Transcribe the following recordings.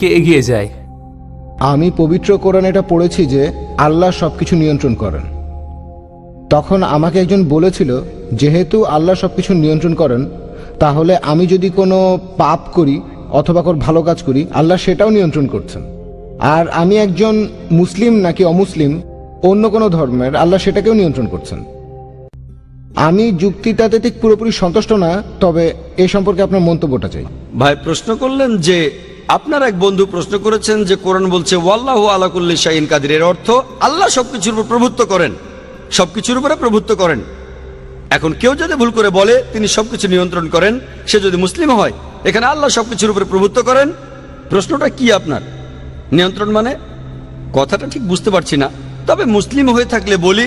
কে এগিয়ে যায়? আমি পবিত্র কোরআন এটা পড়েছি যে আল্লাহ সবকিছু নিয়ন্ত্রণ করেন। তখন আমাকে একজন বলেছিল, যেহেতু আল্লাহ সবকিছু নিয়ন্ত্রণ করেন, তাহলে আমি যদি কোনো পাপ করি অথবা কোনো ভালো কাজ করি, আল্লাহ সেটাও নিয়ন্ত্রণ করছেন। আর আমি একজন মুসলিম নাকি অমুসলিম, অন্য কোনো ধর্মের, আল্লাহ সেটাকেও নিয়ন্ত্রণ করছেন। আমি যুক্তিটাতে ঠিক পুরোপুরি সন্তুষ্ট না, তবে এ সম্পর্কে আপনার মন্তব্যটা চাই। ভাই প্রশ্ন করলেন যে আপনার এক বন্ধু প্রশ্ন করেছেন যে কোরআন বলছে ওয়াল্লাহু আলা কুল্লি শাইইন কাদির, এর অর্থ আল্লাহ সবকিছুর উপর প্রভুত্ব করেন, সবকিছুর উপরে প্রভুত্ব করেন। এখন কেউ যদি ভুল করে বলে তিনি সবকিছু নিয়ন্ত্রণ করেন, সে যদি মুসলিম হয়, এখানে আল্লাহ সবকিছুর উপরে প্রভুত্ব করেন, প্রশ্নটা কি আপনার? নিয়ন্ত্রণ মানে কথাটা ঠিক বুঝতে পারছি না। তবে মুসলিম হয়ে থাকলে বলি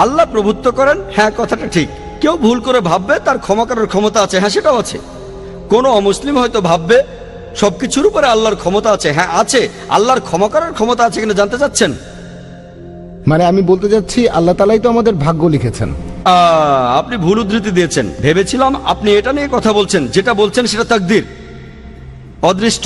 আল্লাহ প্রভুত্ব করেন, হ্যাঁ কথাটা ঠিক। কেউ ভুল করে ভাববে তার ক্ষমা করার ক্ষমতা আছে, হ্যাঁ সেটাও আছে। কোনো অমুসলিম হয়তো ভাববে সবকিছুর উপরে আল্লাহর ক্ষমতা আছে, হ্যাঁ আছে। আল্লাহর ক্ষমা করার ক্ষমতা আছে কিনা জানতে চাচ্ছেন? মানে আমি বলতে চাচ্ছি, আল্লাহ তাআলাই তো আমাদের ভাগ্য লিখেছেন। আপনি ভুল উদ্ধৃতি দিয়েছেন। ভেবেছিলাম আপনি এটা নিয়ে কথা বলছেন। যেটা বলছেন সেটা তাকদীর, অদৃষ্ট,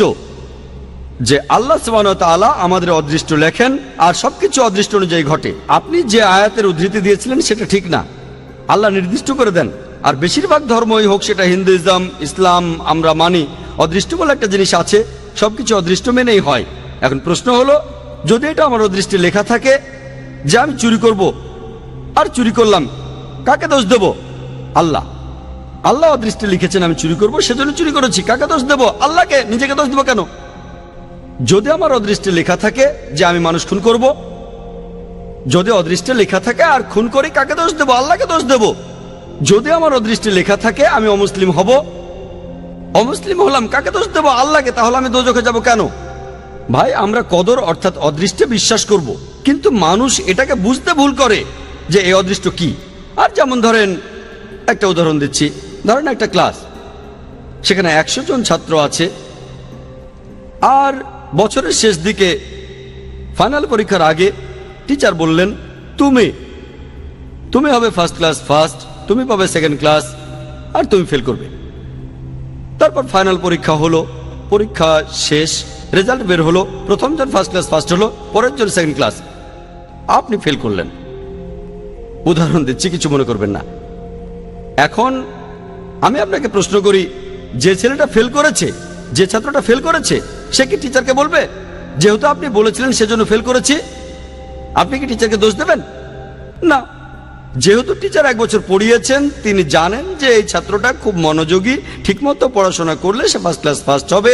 যে আল্লাহ সুবহানাহু ওয়া তাআলা আমাদের অদৃষ্ট লেখেন আর সবকিছু অদৃষ্ট অনুযায়ী ঘটে। আপনি যে আয়াতের উদ্ধৃতি দিয়েছিলেন সেটা ঠিক না। আল্লাহ নির্দিষ্ট করে দেন। আর বেশিরভাগ ধর্মই হোক, সেটা হিন্দুইজম, ইসলাম, আমরা মানি অদৃষ্ট বলে একটা জিনিস আছে, সবকিছু অদৃষ্ট মেনেই হয়। এখন প্রশ্ন হলো, যদি এটা আমার অদৃষ্টে লেখা থাকে যে আমি চুরি করব আর চুরি করলাম, কাকে দোষ দেব? আল্লাহ। আল্লাহ অদৃষ্টে লিখেছেন আমি চুরি করব, সেজন্য চুরি করেছি, কাকে দোষ দেব? আল্লাহকে। নিজেকে দোষ দেব কেন? যদি আমার অদৃষ্টে লেখা থাকে যে আমি মানুষ খুন করব, যদি অদৃষ্টে লেখা থাকে আর খুন করি, কাকে দোষ দেব? আল্লাহকে দোষ দেব। যদি আমার অদৃষ্টে লেখা থাকে আমি অমুসলিম হব, অমুসলিম হলাম, কাকে দোষ দেব? আল্লাহকে। তাহলে আমি দোজখে যাব কেন? ভাই আমরা কদর অর্থাৎ অদৃষ্টে বিশ্বাস করব, কিন্তু মানুষ এটাকে বুঝতে ভুল করে যে এই অদৃষ্ট কি। আর যেমন ধরেন, একটা উদাহরণ দিচ্ছি, ধরেন একটা ক্লাস, সেখানে 100 জন ছাত্র আছে, আর বছরের শেষ দিকে ফাইনাল পরীক্ষার আগে টিচার বললেন তুমি হবে ফার্স্ট ক্লাস ফার্স্ট, তুমি পাবে সেকেন্ড ক্লাস, আর তুমি ফেল করবে। তারপর ফাইনাল পরীক্ষা হলো, পরীক্ষা শেষ, রেজাল্ট বের হলো, প্রথম জন ফার্স্ট ক্লাস ফার্স্ট হলো, পরের জন সেকেন্ড ক্লাস, আপনি ফেল করলেন। উদাহরণ দিচ্ছি, কিছু মনে করবেন না। এখন আমি আপনাকে প্রশ্ন করি, যে ছেলেটা ফেল করেছে, যে ছাত্রটা ফেল করেছে, সে কি টিচারকে বলবে যেহেতু আপনি বলেছিলেন সেজন্য ফেল করেছি? আপনি কি টিচারকে দোষ দেবেন? না। যেহেতু টিচার 1 বছর পড়িয়েছেন, তিনি জানেন যে এই ছাত্রটা খুব মনোযোগী, ঠিকমতো পড়াশোনা করলে সে ফার্স্ট ক্লাস ফার্স্ট হবে,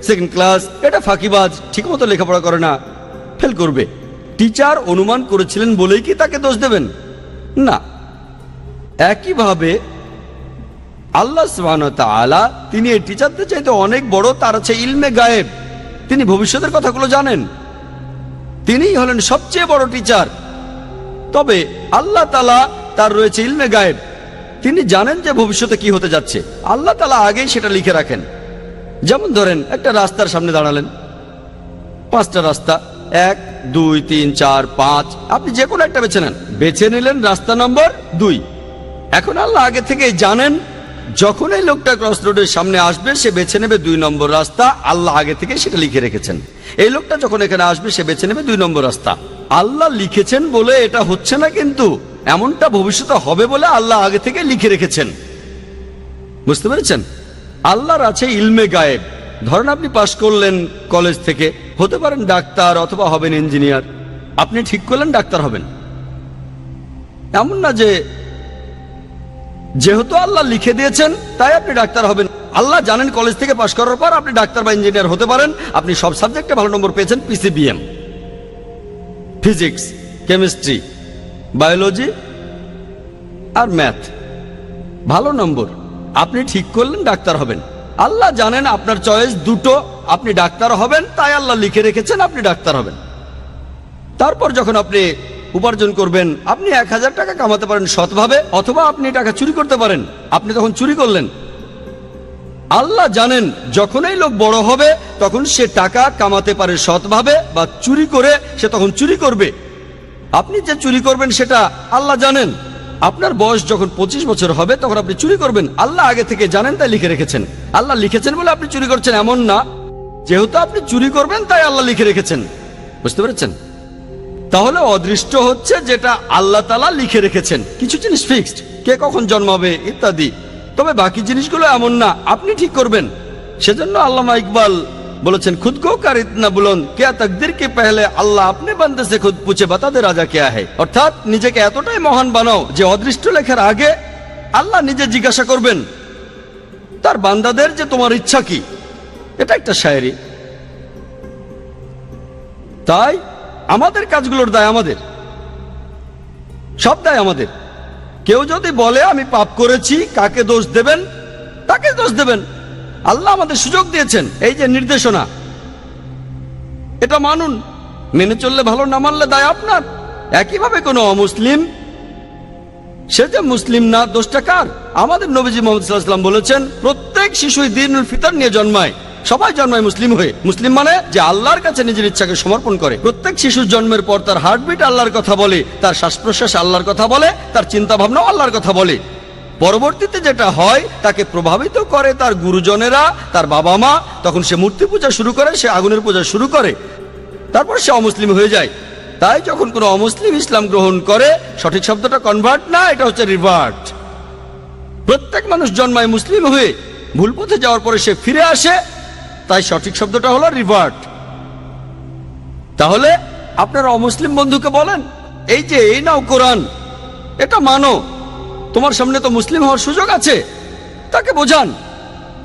সেকেন্ড ক্লাস এটা ফাঁকিবাজ, ঠিকমতো লেখাপড়া করে না, ফেল করবে। টিচার অনুমান করেছিলেন বলেই কি তাকে দোষ দেবেন? না। একইভাবে আল্লাহ সুবহানাহু ওয়া তাআলা তিনি এই টিচারদের চাইতে অনেক বড়, তার আছে ইলমে গায়েব, তিনি ভবিষ্যতের কথাগুলো জানেন, তিনিই হলেন সবচেয়ে বড় টিচার। তবে আল্লাহ তাআলা তার রয়েছে ইলমে গায়েব, তিনি জানেন যে ভবিষ্যতে কি হতে যাচ্ছে, আল্লাহ তাআলা আগেই সেটা লিখে রাখেন। যেমন ধরেন একটা রাস্তার সামনে দাঁড়ালেন, 5টা রাস্তা, 1 2 3 4 5, আপনি যে কোনো একটা বেছে নেন, বেছে নিলেন রাস্তা নম্বর 2। এখন আল্লাহ আগে থেকেই জানেন যখন এই লোকটা ক্রস রোডের সামনে আসবে সে বেছে নেবে 2 নম্বর রাস্তা, আল্লাহ আগে থেকে সেটা লিখে রেখেছেন। এই লোকটা যখন এখানে আসবে সে বেছে নেবে 2 নম্বর রাস্তা, আল্লাহ লিখেছেন বলে এটা হচ্ছে না, কিন্তু এমনটা ভবিষ্যতে হবে বলে আল্লাহ আগে থেকে লিখে রেখেছেন। বুঝতে পেরেছেন? আল্লাহর আছে ইলমে গায়েব। ধরেন আপনি পাশ করলেন কলেজ থেকে, হতে পারেন ডাক্তার অথবা হবেন ইঞ্জিনিয়ার, আপনি ঠিক করলেন ডাক্তার হবেন। এমন না যে যেহেতু আল্লাহ লিখে দিয়েছেন তাই আপনি ডাক্তার হবেন। আল্লাহ জানেন কলেজ থেকে পাশ করার পর আপনি ডাক্তার বা ইঞ্জিনিয়ার হতে পারেন, আপনি সব সাবজেক্টে ভালো নম্বর পেয়েছেন, পিসিবিএম, ফিজিক্স, কেমিস্ট্রি, বায়োলজি আর ম্যাথ, ভালো নম্বর, আপনি ঠিক করলেন ডাক্তার হবেন। আল্লাহ জানেন আপনার চয়েস দুটো, আপনি ডাক্তার হবেন, তাই আল্লাহ লিখে রেখেছেন আপনি ডাক্তার হবেন। তারপর যখন আপনি উপার্জন করবেন, আপনি 1000 টাকা কামাতে পারেন সৎভাবে, অথবা আপনি টাকা চুরি করতে পারেন, আপনি তখন চুরি করলেন। আল্লাহ জানেন যখন এই লোক বড় হবে তখন সে টাকা কামাতে পারে সৎভাবে বা চুরি করে, সে তখন চুরি করবে। আপনি যে চুরি করবেন সেটা আল্লাহ জানেন। আপনার বয়স যখন 25 বছর হবে তখন আপনি চুরি করবেন, আল্লাহ আগে থেকে জানেন তাই লিখে রেখেছেন। আল্লাহ লিখেছেন বলে আপনি চুরি করছেন এমন না, যেহেতু আপনি চুরি করবেন তাই আল্লাহ লিখে রেখেছেন, বুঝতে পেরেছেন? তাহলে অদৃষ্ট হচ্ছে যেটা আল্লাহ তাআলা লিখে রেখেছেন। কিছু জিনিস ফিক্সড, কে কখন জন্মাবে ইত্যাদি, তবে বাকি জিনিসগুলো এমন না, আপনি ঠিক করবেন। সেজন্য আল্লামা ইকবাল বলেছেন, খুদ কো কার ইতনা বুলন্দ क्या तकदीर के पहले আল্লাহ আপনি বান্দে से खुद पूछे बता दे राजा क्या है। অর্থাৎ নিজেকে এতটাই মহান বানাও যে অদৃষ্ট লেখার আগে আল্লাহ নিজে জিজ্ঞাসা করবেন তার বান্দাদের যে তোমার ইচ্ছা কি। এটা একটা শায়েরি। তাই আমাদের কাজগুলোর দায় আমাদের, সব দায় আমাদের। কেউ যদি বলে আমি পাপ করেছি, কাকে দোষ দেবেন? তাকে দোষ দেবেন। আল্লাহ আমাদের সুযোগ দিয়েছেন, এই যে নির্দেশনা, এটা মানুন, মেনে চললে ভালো, না মানলে দায় আপনার। একইভাবে কোনো অমুসলিম, সে যে মুসলিম না, দোষটা কার? আমাদের নবীজি মুহাম্মদ সাল্লাল্লাহু আলাইহি ওয়াসাল্লাম বলেছেন, প্রত্যেক শিশুই দ্বীনুল ফিতর নিয়ে জন্মায়। সবাই জন্মায় মুসলিম হয়ে। মুসলিম মানে যে আল্লাহর কাছে নিজের ইচ্ছাকে সমর্পণ করে। প্রত্যেক শিশুর জন্মের পর তার হার্টবিট আল্লাহর কথা বলে, তার শ্বাস প্রশ্বাস আল্লাহর কথা বলে, তার চিন্তা ভাবনাও আল্লাহর কথা বলে। পরবর্তীতে যেটা হয় তাকে প্রভাবিত করে তার গুরুজনেরা, তার বাবা মা। তখন সে মূর্তি পূজা শুরু করে, সে আগুনের পূজা শুরু করে, তারপর সে অমুসলিম হয়ে যায়। তাই যখন কোনো অমুসলিম ইসলাম গ্রহণ করে, সঠিক শব্দটা কনভার্ট না, এটা হচ্ছে রিভার্ট। প্রত্যেক মানুষ জন্মায় মুসলিম হয়ে, ভুল পথে যাওয়ার পরে সে ফিরে আসে, তাই সঠিক শব্দটা হলো রিভার্ট। তাহলে আপনারা অমুসলিম বন্ধুকে বলেন, এই যে এই নাও কোরআন, এটা মানো, তোমার সামনে তো মুসলিম হওয়ার সুযোগ আছে। তাকে বোঝান,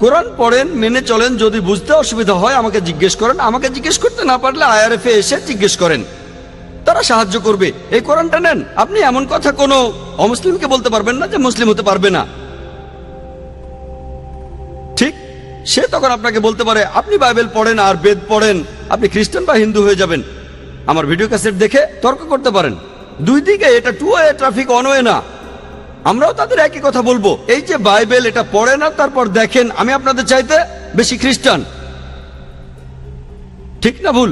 কোরআন পড়েন, মেনে চলেন। যদি বুঝতে অসুবিধা হয় আমাকে জিজ্ঞেস করেন, আমাকে জিজ্ঞেস করতে না পারলে IRF এ এসে জিজ্ঞেস করেন, তারা সাহায্য করবে। এই কোরআনটা নেন। আপনি এমন কথা কোনো অমুসলিমকে বলতে পারবেন না যে মুসলিম হতে পারবে না, ঠিক? সে তখন আপনাকে বলতে পারে, আপনি বাইবেল পড়েন আর বেদ পড়েন, আপনি খ্রিস্টান বা হিন্দু হয়ে যাবেন। আমার ভিডিও ক্যাসেট দেখে তর্ক করতে পারেন। দুই দিকে, এটা two way traffic, one way না। আমরাও তাদের একই কথা বলবো, এই যে বাইবেল এটা পড়ে না, তারপর দেখেন আমি আপনাদের চাইতে বেশি খ্রিস্টান, ঠিক না ভুল?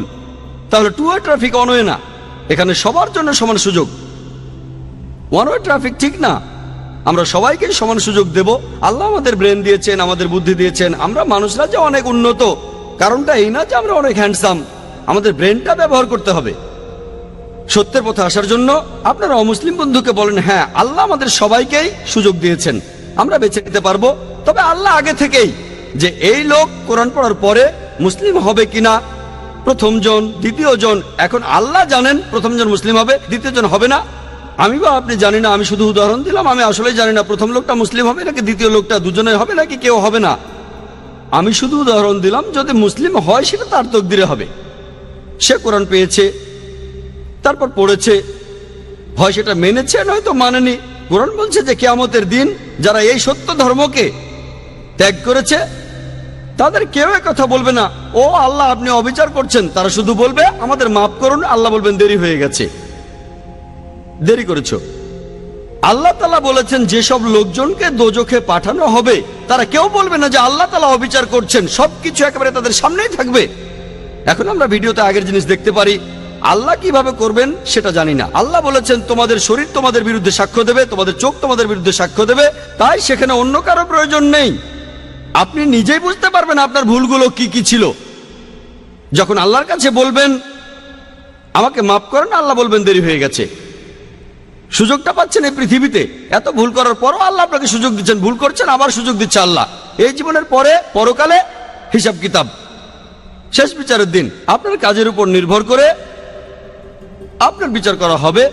তাহলে two way traffic, one way না। এখানে সবার জন্য সমান সুযোগ। ওয়ান ওয়ে ট্রাফিক ঠিক না। আমরা সবাইকে সমান সুযোগ দেব। আল্লাহ আমাদের ব্রেন দিয়েছেন, আমাদের বুদ্ধি দিয়েছেন। আমরা মানুষরা যে অনেক উন্নত, কারণটা এই না যে আমরা অনেক হ্যান্ডসাম। আমাদের ব্রেনটা ব্যবহার করতে হবে সত্যের পথে আসার জন্য। আপনারা অমুসলিম বন্ধুকে বলেন, হ্যাঁ আল্লাহ আমাদের সবাইকেই সুযোগ দিয়েছেন, আমরা বেছে নিতে পারবো। তবে আল্লাহ আগে থেকেই যে এই লোক কোরআন পড়ার পরে মুসলিম হবে কিনা, প্রথম জন, দ্বিতীয় জন, এখন আল্লাহ জানেন প্রথম জন মুসলিম হবে, দ্বিতীয় জন হবে না। আমি বা আপনি জানি না, আমি শুধু উদাহরণ দিলাম। আমি আসলে জানি না প্রথম লোকটা মুসলিম হবে নাকি দ্বিতীয় লোকটা, দুজনে হবে নাকি কেউ হবে না। আমি শুধু উদাহরণ দিলাম, যদি মুসলিম হয় সেটা তার তকদিরে হবে। সে কোরআন পেয়েছে, তারপর পড়েছে, হয় সেটা মেনেছে নয়তো মানেনি। কোরআন বলছে যে কিয়ামতের দিন যারা এই সত্য ধর্মকে ত্যাগ করেছে তাদের কেউ কথা বলবে না, ও আল্লাহ আপনি অবিচার করছেন। তারা শুধু বলবে আমাদের মাফ করুন। আল্লাহ বলবেন দেরি হয়ে গেছে, দেরি করেছো। আল্লাহ তাআলা বলেছেন যেসব লোকজনকে দোজখে পাঠানো হবে তারা কেউ বলবে না যে আল্লাহ তাআলা অবিচার করছেন। সবকিছু একেবারে তাদের সামনেই থাকবে। এখন আমরা ভিডিওতে আগের জিনিস দেখতে পারি, আল্লাহ কিভাবে করবেন সেটা জানি না। আল্লাহ বলেছেন তোমাদের শরীর তোমাদের বিরুদ্ধে সাক্ষ্য দেবে, তোমাদের চোখ তোমাদের বিরুদ্ধে সাক্ষ্য দেবে। তাই সেখানে অন্য কারো প্রয়োজন নেই। আপনি নিজেই বুঝতে পারবেন আপনার ভুলগুলো কি কি ছিল। যখন আল্লাহর কাছে বলবেন আমাকে মাফ করেন, আল্লাহ বলবেন দেরি হয়ে গেছে। সুযোগটা পাচ্ছেন এই পৃথিবীতে, এত ভুল করার পরও আল্লাহ আপনাকে সুযোগ দিচ্ছেন। ভুল করছেন, আবার সুযোগ দিচ্ছে আল্লাহ। এই জীবনের পরে পরকালে হিসাব কিতাব, শেষ বিচারের দিন আপনার কাজের উপর নির্ভর করে আপনার বিচার করা হবে।